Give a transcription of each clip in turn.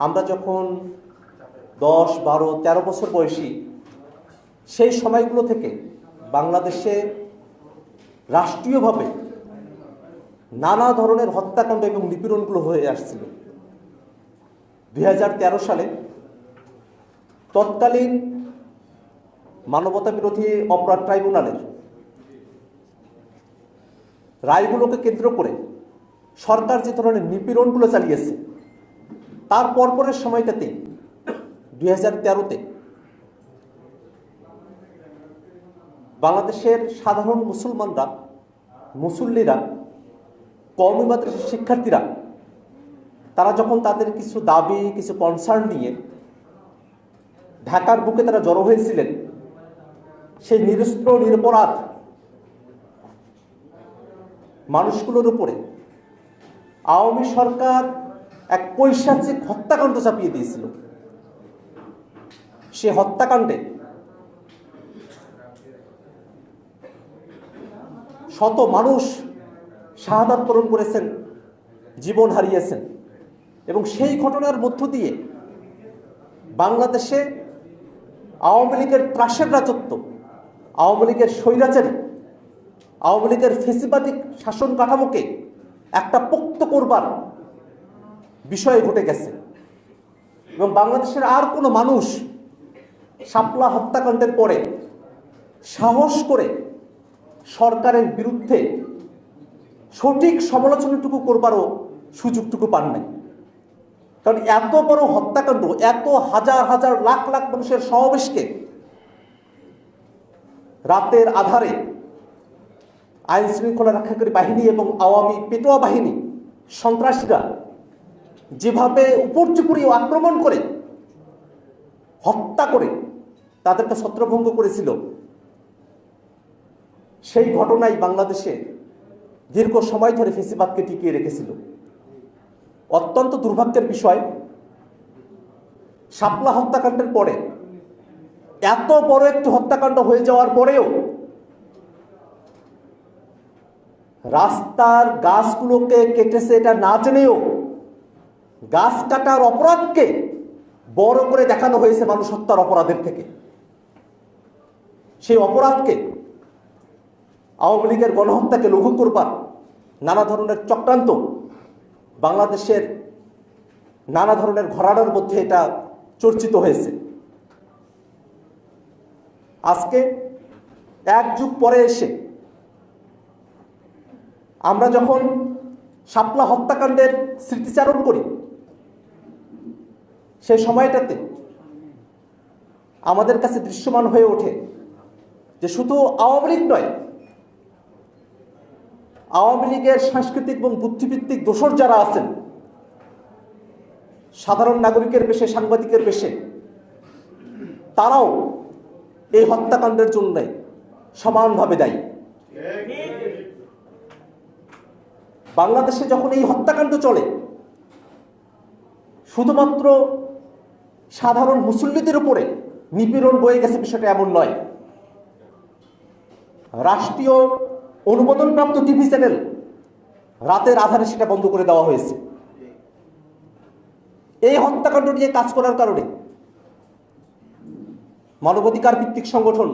আমরা যখন 10, 12, 13 বছর বয়সী, সেই সময়গুলো থেকে বাংলাদেশে রাষ্ট্রীয়ভাবে নানা ধরনের হত্যাকাণ্ড এবং নিপীড়নগুলো হয়ে আসছিল। 2013 সালে তৎকালীন মানবতা বিরোধী অপরাধ ট্রাইব্যুনালের রায়গুলোকে কেন্দ্র করে সরকার যে ধরনের নিপীড়নগুলো চালিয়েছে, তার পরপরের সময়টাতে 2013-তে বাংলাদেশের সাধারণ মুসলমানরা, মুসল্লিরা, কওমি মাদ্রাসার শিক্ষার্থীরা তারা যখন তাদের কিছু দাবি, কিছু কনসার্ন নিয়ে ঢাকার বুকে তারা জড়ো হয়েছিলেন, সেই নিরস্ত্র নিরপরাধ মানুষগুলোর উপরে আওয়ামী সরকার এক পৈশাচিক হত্যাকাণ্ড চাপিয়ে দিয়েছিল। সে হত্যাকাণ্ডে শত মানুষ শাহাদাত বরণ করেছেন, জীবন হারিয়েছেন, এবং সেই ঘটনার মধ্য দিয়ে বাংলাদেশে আওয়ামী লীগের ত্রাসের রাজত্ব, আওয়ামী লীগের স্বৈরাচারী, আওয়ামী লীগের ফেসিবাদিক শাসন কাঠামোকে একটা পোক্ত করবার বিষয় ঘটে গেছে। এবং বাংলাদেশের আর কোনো মানুষ শাপলা হত্যাকাণ্ডের পরে সাহস করে সরকারের বিরুদ্ধে সঠিক সমালোচনাটুকু করবারও সুযোগটুকু পান নাই। কারণ এত বড় হত্যাকাণ্ড, এত হাজার হাজার লাখ লাখ মানুষের সমাবেশকে রাতের আধারে আইন শৃঙ্খলা রক্ষাকারী বাহিনী এবং আওয়ামী পেটোয়া বাহিনী, সন্ত্রাসীরা যেভাবে উপর্যুপুরি আক্রমণ করে হত্যা করে তাদেরকে ছত্রভঙ্গ করেছিল, সেই ঘটনাই বাংলাদেশে দীর্ঘ সময় ধরে ফেসিবাদকে টিকিয়ে রেখেছিল। অত্যন্ত দুর্ভাগ্যের বিষয়, শাপলা হত্যাকাণ্ডের পরে, এত বড় একটি হত্যাকাণ্ড হয়ে যাওয়ার পরেও রাস্তার গাছগুলোকে কেটেছে এটা না জেনেও গাছ কাটার অপরাধকে বড় করে দেখানো হয়েছে মানুষ হত্যার অপরাধের থেকে। সেই অপরাধকে, আওয়ামী লীগের গণহত্যাকে লঘু করবার নানা ধরনের চক্রান্ত বাংলাদেশের নানা ধরনের ঘরানার মধ্যে এটা চর্চিত হয়েছে। আজকে এক যুগ পরে এসে আমরা যখন শাপলা হত্যাকাণ্ডের স্মৃতিচারণ করি, সেই সময়টাতে আমাদের কাছে দৃশ্যমান হয়ে ওঠে যে শুধু আওয়ামী লীগ নয়, আওয়ামী লীগের সাংস্কৃতিক এবং বুদ্ধিভিত্তিক দোসর যারা আছেন, সাধারণ নাগরিকের বেশে, সাংবাদিকের বেশে, তারাও এই হত্যাকাণ্ডের জন্য সমানভাবে দায়ী। বাংলাদেশে যখন এই হত্যাকাণ্ড চলে, শুধুমাত্র সাধারণ মুসল্লিদের উপরে নিপীড়ন বয়ে গেছে বিষয়টা এমন নয়। রাষ্ট্রীয় অনুমোদনপ্রাপ্ত টিভি চ্যানেল রাতের আধারে সেটা বন্ধ করে দেওয়া হয়েছে। এই হত্যাকাণ্ড নিয়ে কাজ করার কারণে মানবাধিকার ভিত্তিক সংগঠন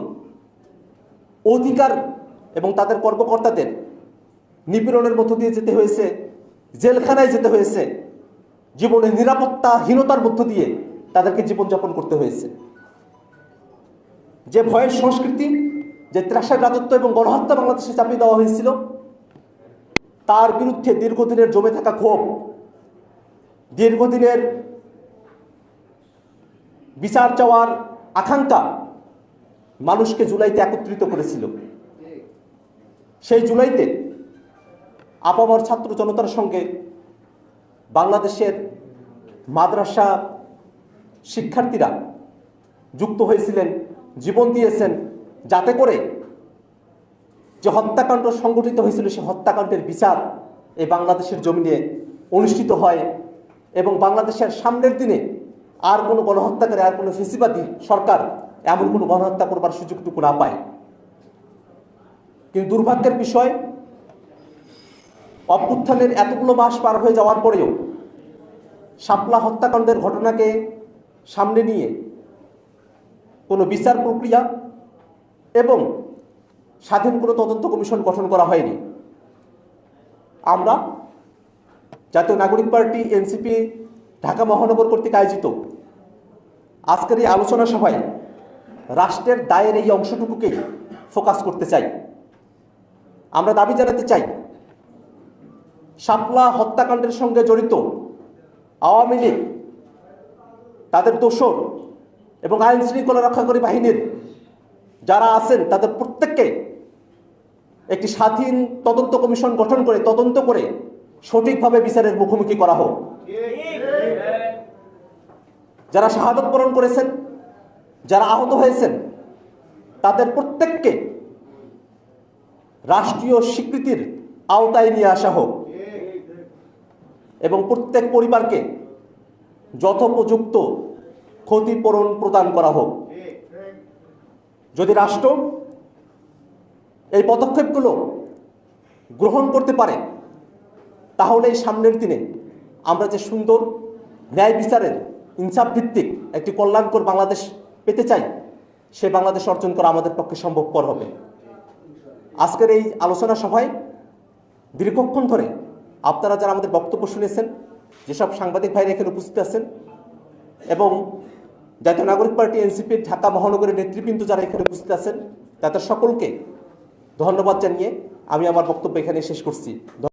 অধিকার এবং তাদের কর্মকর্তাদের নিপীড়নের মধ্য দিয়ে যেতে হয়েছে, জেলখানায় যেতে হয়েছে, জীবনের নিরাপত্তাহীনতার মধ্য দিয়ে তাদেরকে জীবনযাপন করতে হয়েছে। যে ভয়ের সংস্কৃতি, যে ত্রাসের রাজত্ব এবং গণহত্যা বাংলাদেশে চাপিয়ে দেওয়া হয়েছিল, তার বিরুদ্ধে দীর্ঘদিনের জমে থাকা ক্ষোভ, দীর্ঘদিনের বিচার চাওয়ার আকাঙ্ক্ষা মানুষকে জুলাইতে একত্রিত করেছিল। সেই জুলাইতে আপামর ছাত্র জনতার সঙ্গে বাংলাদেশের মাদ্রাসা শিক্ষার্থীরা যুক্ত হয়েছিলেন, জীবন দিয়েছেন, যাতে করে যে হত্যাকাণ্ড সংগঠিত হয়েছিল সে হত্যাকাণ্ডের বিচার এই বাংলাদেশের জমিনে অনুষ্ঠিত হয় এবং বাংলাদেশের সামনের দিনে আর কোনো গণহত্যাকারী, আর কোনো ফেসিবাদী সরকার এমন কোনো গণহত্যা করবার সুযোগটুকু না পায়। কিন্তু দুর্ভাগ্যের বিষয়, অভ্যুত্থানের এতগুলো মাস পার হয়ে যাওয়ার পরেও শাপলা হত্যাকাণ্ডের ঘটনাকে সামনে নিয়ে কোনো বিচার প্রক্রিয়া এবং স্বাধীন কোনো তদন্ত কমিশন গঠন করা হয়নি। আমরা জাতীয় নাগরিক পার্টি এনসিপি ঢাকা মহানগর কর্তৃক আয়োজিত আজকের এই আলোচনা সভায় রাষ্ট্রের দায়ের এই অংশটুকুকেই ফোকাস করতে চাই। আমরা দাবি জানাতে চাই, শাপলা হত্যাকাণ্ডের সঙ্গে জড়িত আওয়ামী লীগ, তাদের দোসর এবং আইন শৃঙ্খলা রক্ষাকারী বাহিনীর যারা আছেন তাদের প্রত্যেককে একটি স্বাধীন তদন্ত কমিশন গঠন করে তদন্ত করে সঠিকভাবে বিচারের মুখোমুখি করা হোক। যারা শাহাদত বরণ করেছেন, যারা আহত হয়েছেন, তাদের প্রত্যেককে রাষ্ট্রীয় স্বীকৃতির আওতায় নিয়ে আসা হোক এবং প্রত্যেক পরিবারকে যথোপযুক্ত ক্ষতিপূরণ প্রদান করা হোক। যদি রাষ্ট্র এই পদক্ষেপগুলো গ্রহণ করতে পারে, তাহলে এই সামনের দিনে আমরা যে সুন্দর ন্যায় বিচারের ইনসাফ ভিত্তিক একটি কল্যাণকর বাংলাদেশ পেতে চাই, সে বাংলাদেশ অর্জন করা আমাদের পক্ষে সম্ভবপর হবে। আজকের এই আলোচনা সভায় দীর্ঘক্ষণ ধরে আপনারা যারা আমাদের বক্তব্য শুনেছেন, যেসব সাংবাদিক ভাইরা এখানে উপস্থিত আছেন এবং জাতীয় নাগরিক পার্টি এনসিপির ঢাকা মহানগরের নেতৃবৃন্দ যারা এখানে উপস্থিত আছেন, তাদের সকলকে ধন্যবাদ জানিয়ে আমি আমার বক্তব্য এখানে শেষ করছি।